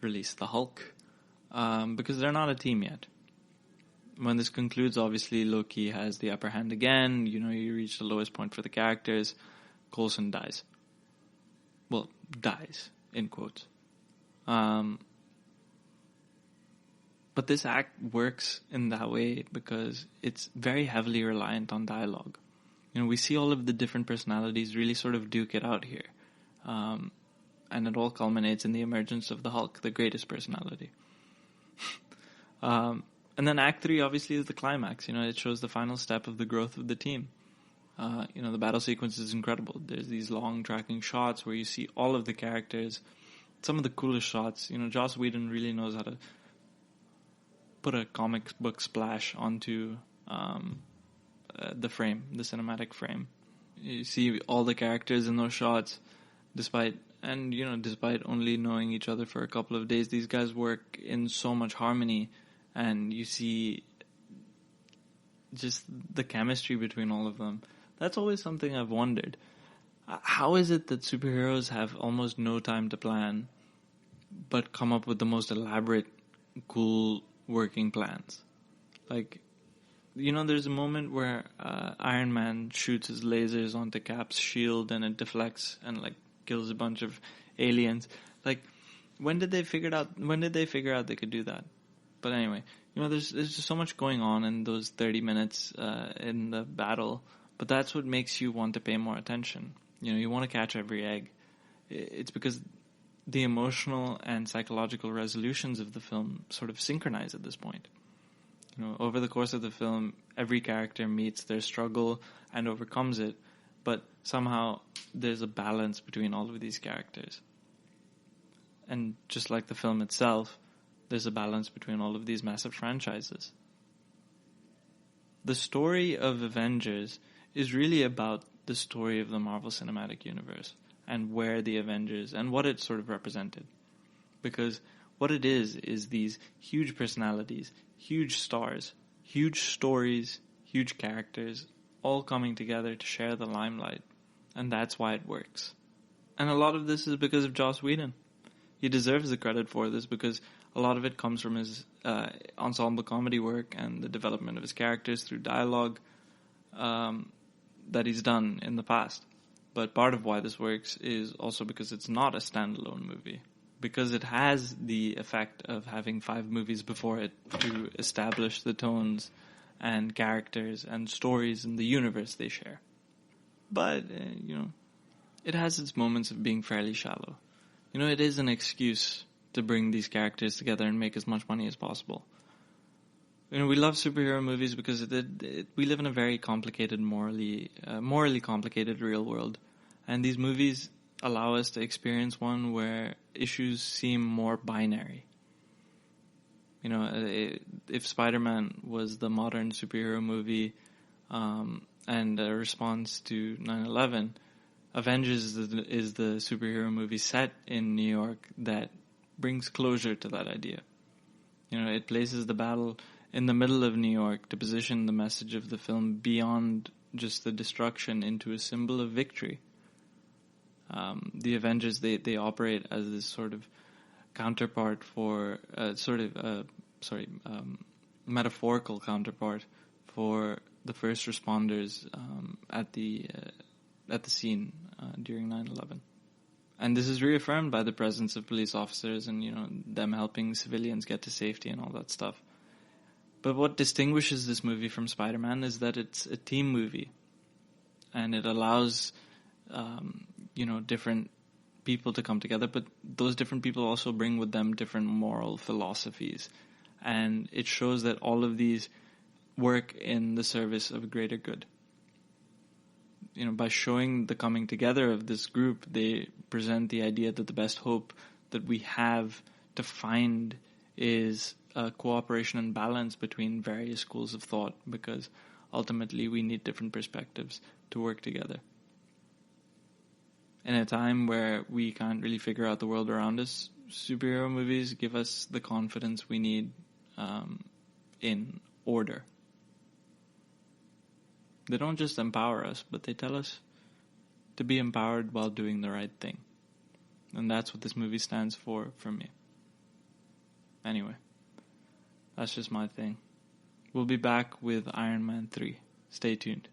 release the Hulk, because they're not a team yet. When this concludes, obviously Loki has the upper hand again. You reach the lowest point for the characters. Coulson dies. Well, dies, in quotes. But this act works in that way because it's very heavily reliant on dialogue. We see all of the different personalities really sort of duke it out here. And it all culminates in the emergence of the Hulk, the greatest personality. And then Act 3 obviously is the climax. It shows the final step of the growth of the team. The battle sequence is incredible. There's these long tracking shots where you see all of the characters. Some of the coolest shots. Joss Whedon really knows how to put a comic book splash onto the frame, the cinematic frame. You see all the characters in those shots, despite only knowing each other for a couple of days. These guys work in so much harmony, and you see just the chemistry between all of them. That's always something I've wondered. How is it that superheroes have almost no time to plan, but come up with the most elaborate, cool working plans? There's a moment where Iron Man shoots his lasers onto Cap's shield and it deflects and kills a bunch of aliens. When did they figure out they could do that? But anyway, there's just so much going on in those 30 minutes in the battle, but that's what makes you want to pay more attention. You want to catch every egg. It's because the emotional and psychological resolutions of the film sort of synchronize at this point. Over the course of the film, every character meets their struggle and overcomes it, but somehow there's a balance between all of these characters. And just like the film itself, there's a balance between all of these massive franchises. The story of Avengers is really about the story of the Marvel Cinematic Universe and where the Avengers and what it sort of represented. Because what it is these huge personalities, huge stars, huge stories, huge characters, all coming together to share the limelight. And that's why it works. And a lot of this is because of Joss Whedon. He deserves the credit for this because a lot of it comes from his ensemble comedy work and the development of his characters through dialogue that he's done in the past. But part of why this works is also because it's not a standalone movie. Because it has the effect of having 5 movies before it to establish the tones and characters and stories in the universe they share. But, it has its moments of being fairly shallow. It is an excuse to bring these characters together and make as much money as possible. We love superhero movies because we live in a very complicated, morally complicated real world. And these movies allow us to experience one where issues seem more binary. You know, if Spider-Man was the modern superhero movie and a response to 9/11, Avengers is the superhero movie set in New York that brings closure to that idea. You know, it places the battle in the middle of New York to position the message of the film beyond just the destruction into a symbol of victory. The Avengers, they operate as this sort of counterpart for metaphorical counterpart for the first responders at the scene during 9/11. And this is reaffirmed by the presence of police officers and, you know, them helping civilians get to safety and all that stuff. But what distinguishes this movie from Spider-Man is that it's a team movie. And it allows, different people to come together. But those different people also bring with them different moral philosophies. And it shows that all of these work in the service of a greater good. You know, by showing the coming together of this group, they present the idea that the best hope that we have to find is cooperation and balance between various schools of thought, because ultimately we need different perspectives to work together. In a time where we can't really figure out the world around us, superhero movies give us the confidence we need in order. They don't just empower us, but they tell us to be empowered while doing the right thing. And that's what this movie stands for me. Anyway, that's just my thing. We'll be back with Iron Man 3. Stay tuned.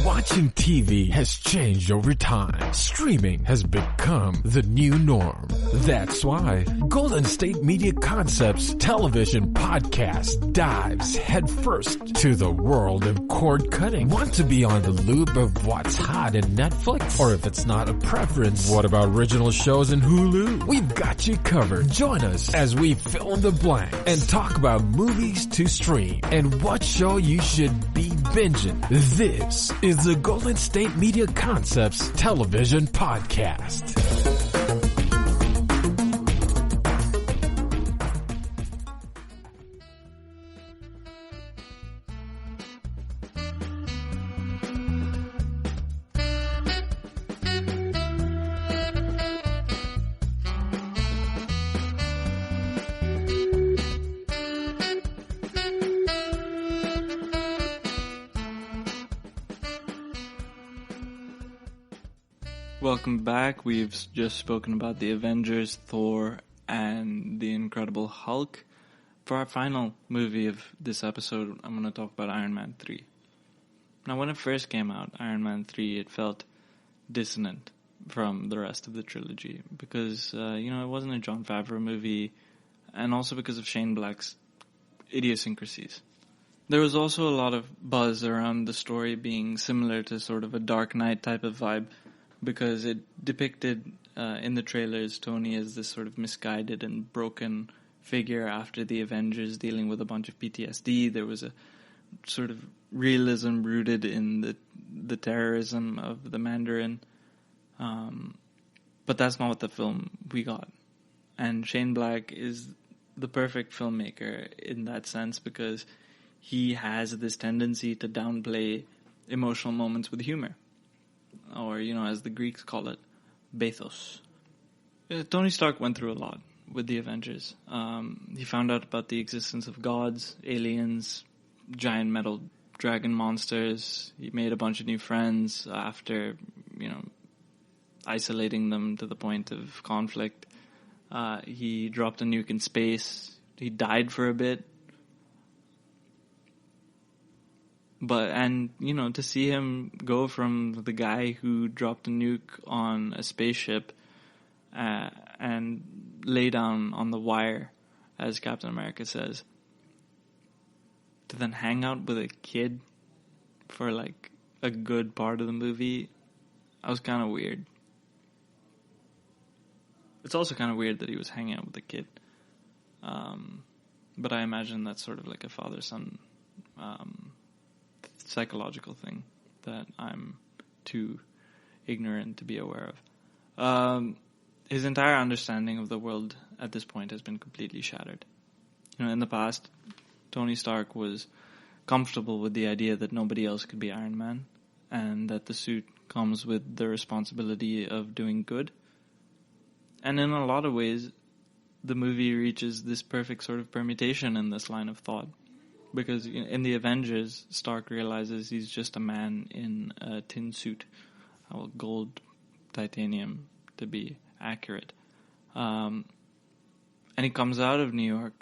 Watching TV has changed over time. Streaming has become the new norm. That's why Golden State Media Concepts television podcast dives headfirst to the world of cord cutting. Want to be on the loop of what's hot in Netflix? Or if it's not a preference, what about original shows in Hulu? We've got you covered. Join us as we fill in the blanks and talk about movies to stream and what show you should be binging. This is the Golden State Media Concepts television podcast. Welcome back. We've just spoken about the Avengers, Thor, and the Incredible Hulk. For our final movie of this episode, I'm going to talk about Iron Man 3. Now, when it first came out, Iron Man 3, it felt dissonant from the rest of the trilogy because, it wasn't a Jon Favreau movie, and also because of Shane Black's idiosyncrasies. There was also a lot of buzz around the story being similar to sort of a Dark Knight type of vibe, because it depicted in the trailers Tony as this sort of misguided and broken figure after the Avengers dealing with a bunch of PTSD. There was a sort of realism rooted in the terrorism of the Mandarin. But that's not what the film we got. And Shane Black is the perfect filmmaker in that sense because he has this tendency to downplay emotional moments with humor. Or, as the Greeks call it, bathos. Tony Stark went through a lot with the Avengers. He found out about the existence of gods, aliens, giant metal dragon monsters. He made a bunch of new friends after, isolating them to the point of conflict. He dropped a nuke in space. He died for a bit. To see him go from the guy who dropped a nuke on a spaceship and lay down on the wire, as Captain America says, to then hang out with a kid for like a good part of the movie, that was kind of weird. It's also kind of weird that he was hanging out with a kid. But I imagine that's sort of like a father-son psychological thing that I'm too ignorant to be aware his entire understanding of the world at this point has been completely shattered. In the past, Tony Stark was comfortable with the idea that nobody else could be Iron Man, and that the suit comes with the responsibility of doing good. And in a lot of ways, the movie reaches this perfect sort of permutation in this line of thought. Because in the Avengers, Stark realizes he's just a man in a tin suit. Gold, titanium, to be accurate. And he comes out of New York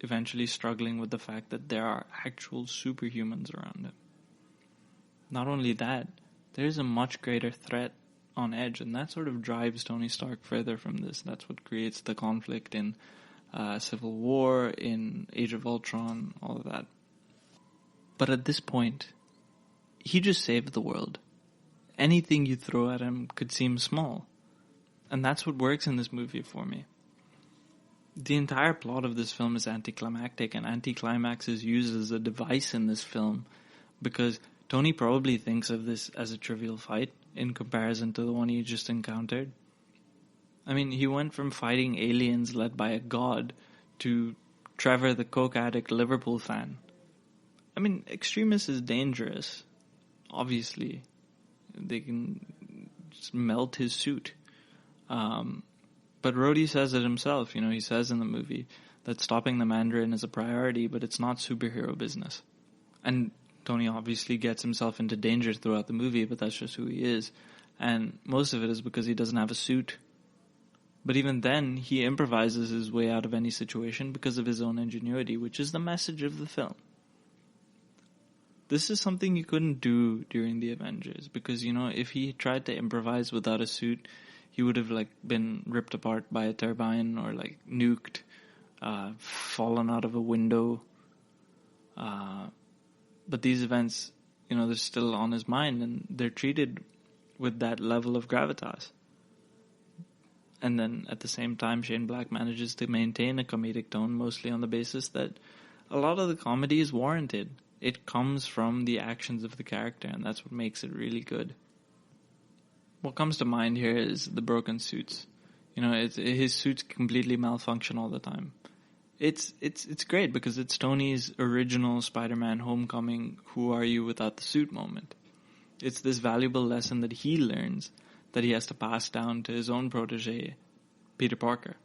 eventually struggling with the fact that there are actual superhumans around him. Not only that, there's a much greater threat on edge, and that sort of drives Tony Stark further from this. That's what creates the conflict in Civil War, in Age of Ultron, all of that. But at this point, he just saved the world. Anything you throw at him could seem small. And that's what works in this movie for me. The entire plot of this film is anticlimactic, and anticlimax is used as a device in this film because Tony probably thinks of this as a trivial fight in comparison to the one he just encountered. I mean, he went from fighting aliens led by a god to Trevor the coke addict Liverpool fan. I mean, Extremis is dangerous. Obviously. They can just melt his suit. But Rhodey says it himself. He says in the movie that stopping the Mandarin is a priority, but it's not superhero business. And Tony obviously gets himself into danger throughout the movie, but that's just who he is. And most of it is because he doesn't have a suit. But even then, he improvises his way out of any situation because of his own ingenuity, which is the message of the film. This is something you couldn't do during the Avengers, because, if he tried to improvise without a suit, he would have, been ripped apart by a turbine or, nuked, fallen out of a window. But these events, they're still on his mind, and they're treated with that level of gravitas. And then, at the same time, Shane Black manages to maintain a comedic tone, mostly on the basis that a lot of the comedy is warranted. It comes from the actions of the character, and that's what makes it really good. What comes to mind here is the broken suits. His suits completely malfunction all the time. It's great because it's Tony's original Spider-Man Homecoming who are you without the suit moment. It's this valuable lesson that he learns that he has to pass down to his own protege, Peter Parker.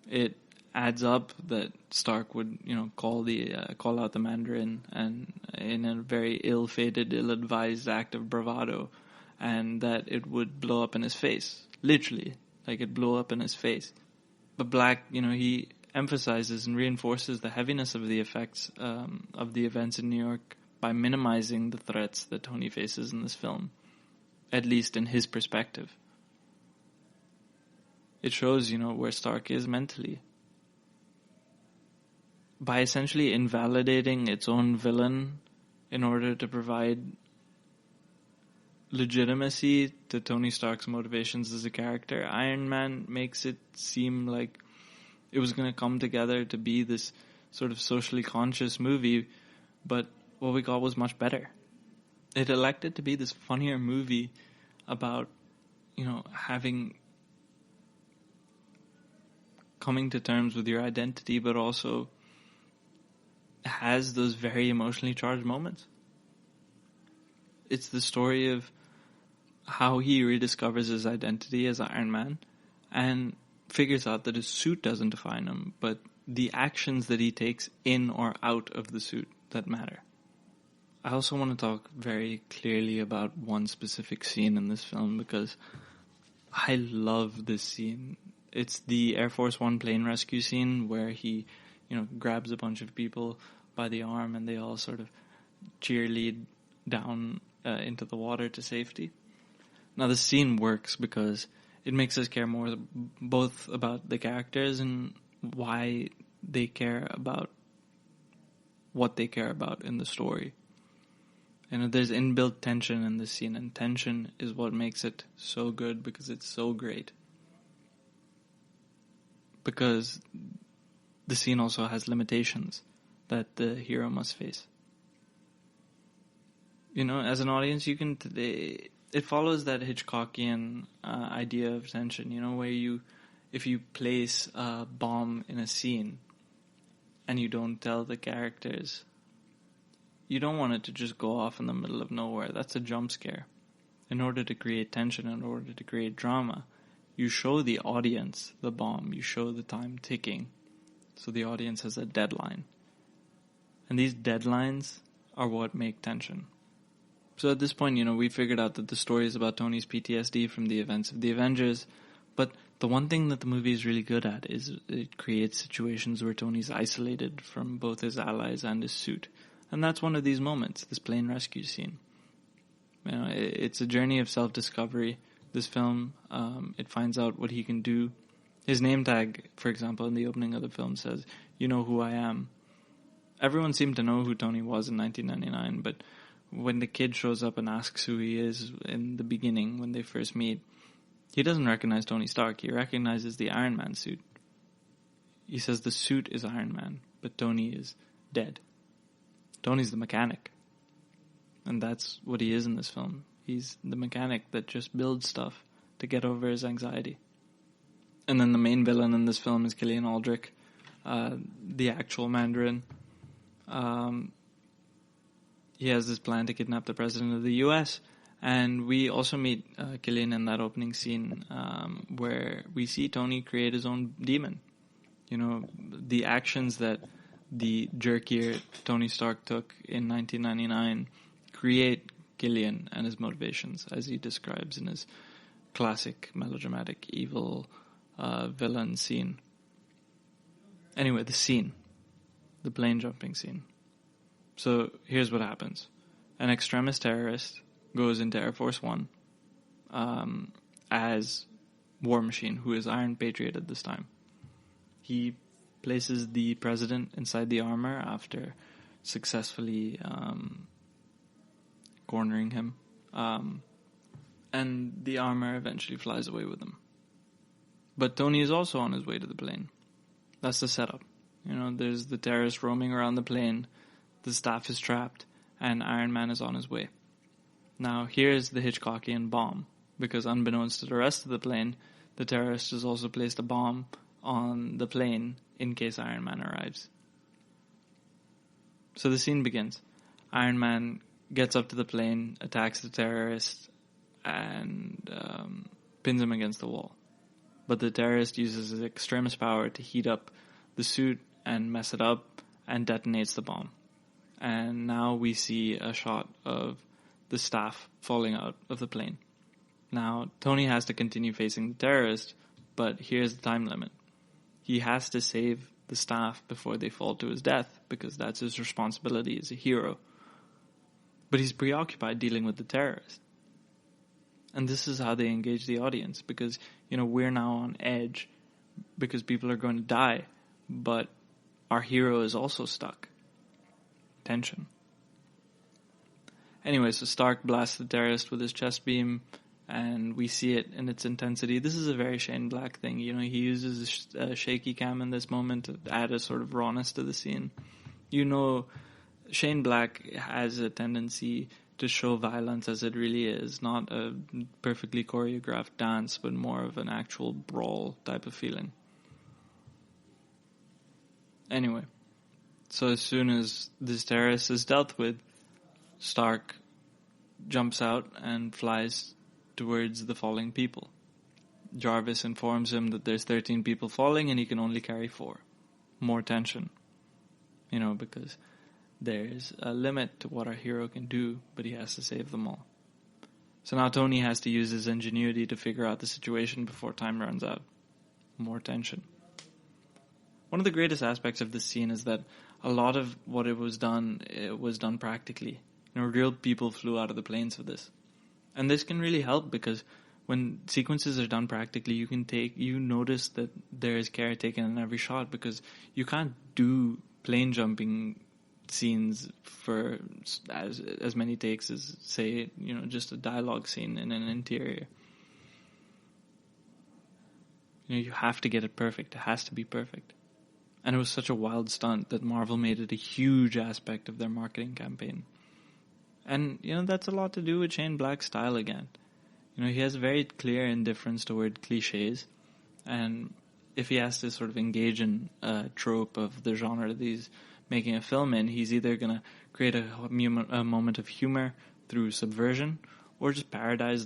It adds up that Stark would, call out the Mandarin, and in a very ill-fated, ill-advised act of bravado, and that it would blow up in his face. Literally, it blew up in his face. But Black, he emphasizes and reinforces the heaviness of the effects of the events in New York by minimizing the threats that Tony faces in this film, at least in his perspective. It shows, where Stark is mentally. By essentially invalidating its own villain in order to provide legitimacy to Tony Stark's motivations as a character, Iron Man makes it seem like it was going to come together to be this sort of socially conscious movie, but what we got was much better. It elected to be this funnier movie about, coming to terms with your identity, but also has those very emotionally charged moments. It's the story of how he rediscovers his identity as Iron Man and figures out that his suit doesn't define him, but the actions that he takes in or out of the suit that matter. I also want to talk very clearly about one specific scene in this film because I love this scene. It's the Air Force One plane rescue scene where he, grabs a bunch of people by the arm and they all sort of cheerlead down into the water to safety. Now, the scene works because it makes us care more both about the characters and why they care about what they care about in the story. There's inbuilt tension in this scene, and tension is what makes it so good because it's so great. Because the scene also has limitations that the hero must face. As an audience, you can it follows that Hitchcockian idea of tension, where if you place a bomb in a scene and you don't tell the characters, you don't want it to just go off in the middle of nowhere. That's a jump scare. In order to create tension, in order to create drama, you show the audience the bomb. You show the time ticking. So the audience has a deadline. And these deadlines are what make tension. So at this point, we figured out that the story is about Tony's PTSD from the events of the Avengers. But the one thing that the movie is really good at is it creates situations where Tony's isolated from both his allies and his suit. And that's one of these moments, this plane rescue scene. It's a journey of self-discovery. This film, it finds out what he can do. His name tag, for example, in the opening of the film says, "You know who I am." Everyone seemed to know who Tony was in 1999, but when the kid shows up and asks who he is in the beginning, when they first meet, he doesn't recognize Tony Stark. He recognizes the Iron Man suit. He says the suit is Iron Man, but Tony is dead. Tony's the mechanic. And that's what he is in this film. He's the mechanic that just builds stuff to get over his anxiety. And then the main villain in this film is Killian Aldrich, the actual Mandarin. He has this plan to kidnap the president of the US. And we also meet Killian in that opening scene where we see Tony create his own demon. The actions that the jerkier Tony Stark took in 1999 create Killian and his motivations, as he describes in his classic melodramatic evil villain scene. Anyway, the scene. The plane jumping scene. So here's what happens. An extremist terrorist goes into Air Force One as War Machine, who is Iron Patriot at this time. He places the president inside the armor after successfully cornering him. And the armor eventually flies away with him. But Tony is also on his way to the plane. That's the setup. There's the terrorist roaming around the plane, the staff is trapped, and Iron Man is on his way. Now, here's the Hitchcockian bomb, because unbeknownst to the rest of the plane, the terrorist has also placed a bomb on the plane in case Iron Man arrives. So the scene begins. Iron Man gets up to the plane, attacks the terrorist, and pins him against the wall. But the terrorist uses his extremist power to heat up the suit and mess it up and detonates the bomb. And now we see a shot of the staff falling out of the plane. Now, Tony has to continue facing the terrorist, but here's the time limit. He has to save the staff before they fall to his death, because that's his responsibility as a hero. But he's preoccupied dealing with the terrorist. And this is how they engage the audience, because, we're now on edge, because people are going to die, but our hero is also stuck. Tension. Anyway, so Stark blasts the terrorist with his chest beam, and we see it in its intensity. This is a very Shane Black thing. He uses a shaky cam in this moment to add a sort of rawness to the scene. Shane Black has a tendency to show violence as it really is, not a perfectly choreographed dance, but more of an actual brawl type of feeling. Anyway, so as soon as this terrorist is dealt with, Stark jumps out and flies towards the falling people. Jarvis informs him that there's 13 people falling and he can only carry 4. More tension. Because there's a limit to what our hero can do, but he has to save them all. So now Tony has to use his ingenuity to figure out the situation before time runs out. More tension. One of the greatest aspects of this scene is that a lot of what it was done practically. Real people flew out of the planes for this. And this can really help, because when sequences are done practically, you notice that there is care taken in every shot, because you can't do plane jumping scenes for as many takes as, say, just a dialogue scene in an interior. You have to get it perfect. It has to be perfect. And it was such a wild stunt that Marvel made it a huge aspect of their marketing campaign. And, that's a lot to do with Shane Black's style again. He has very clear indifference toward cliches. And if he has to sort of engage in a trope of the genre that he's making a film in, he's either going to create a moment of humor through subversion, or just parodize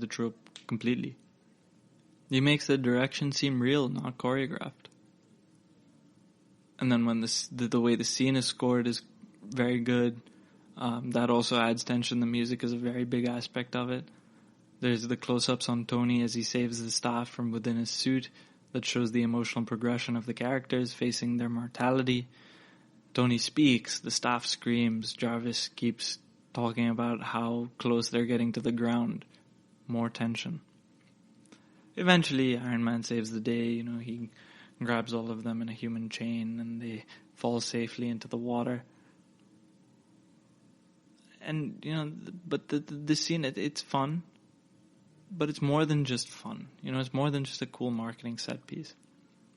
the trope completely. He makes the direction seem real, not choreographed. And then when the way the scene is scored is very good, that also adds tension. The music is a very big aspect of it. There's the close-ups on Tony as he saves the staff from within his suit that shows the emotional progression of the characters facing their mortality. Tony speaks, the staff screams, Jarvis keeps talking about how close they're getting to the ground. More tension. Eventually, Iron Man saves the day. He grabs all of them in a human chain and they fall safely into the water. And, but the scene, it's fun, but it's more than just fun. It's more than just a cool marketing set piece.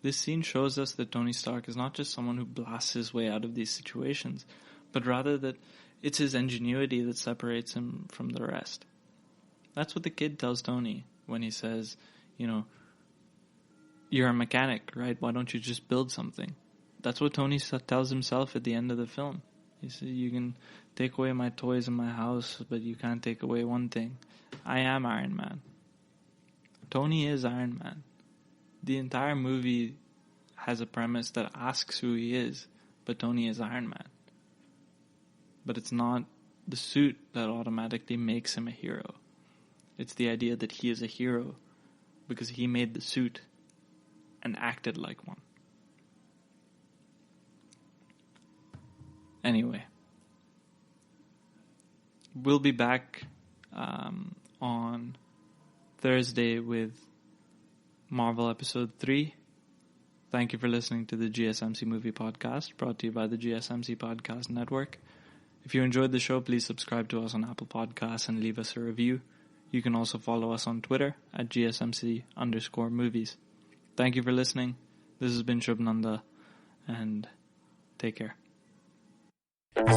This scene shows us that Tony Stark is not just someone who blasts his way out of these situations, but rather that it's his ingenuity that separates him from the rest. That's what the kid tells Tony when he says, you're a mechanic, right? Why don't you just build something? That's what Tony tells himself at the end of the film. He says, you can take away my toys in my house, but you can't take away one thing. I am Iron Man. Tony is Iron Man. The entire movie has a premise that asks who he is, but Tony is Iron Man. But it's not the suit that automatically makes him a hero. It's the idea that he is a hero because he made the suit and acted like one. Anyway, we'll be back on Thursday with Marvel Episode 3. Thank you for listening to the GSMC Movie Podcast, brought to you by the GSMC Podcast Network. If you enjoyed the show, please subscribe to us on Apple Podcasts and leave us a review. You can also follow us on Twitter at GSMC_movies. Thank you for listening. This has been Shubh, and take care.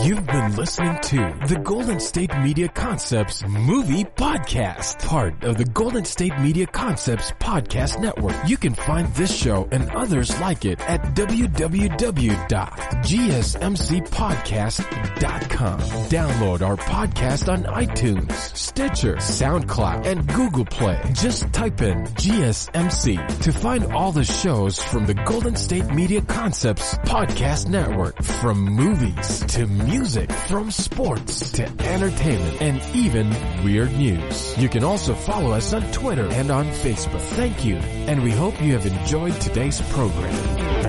You've been listening to the Golden State Media Concepts Movie Podcast, part of the Golden State Media Concepts Podcast Network. You can find this show and others like it at www.gsmcpodcast.com. Download our podcast on iTunes, Stitcher, SoundCloud, and Google Play. Just type in GSMC to find all the shows from the Golden State Media Concepts Podcast Network, from movies to music, from sports to entertainment, and even weird news. You can also follow us on Twitter and on Facebook. Thank you, and we hope you have enjoyed today's program.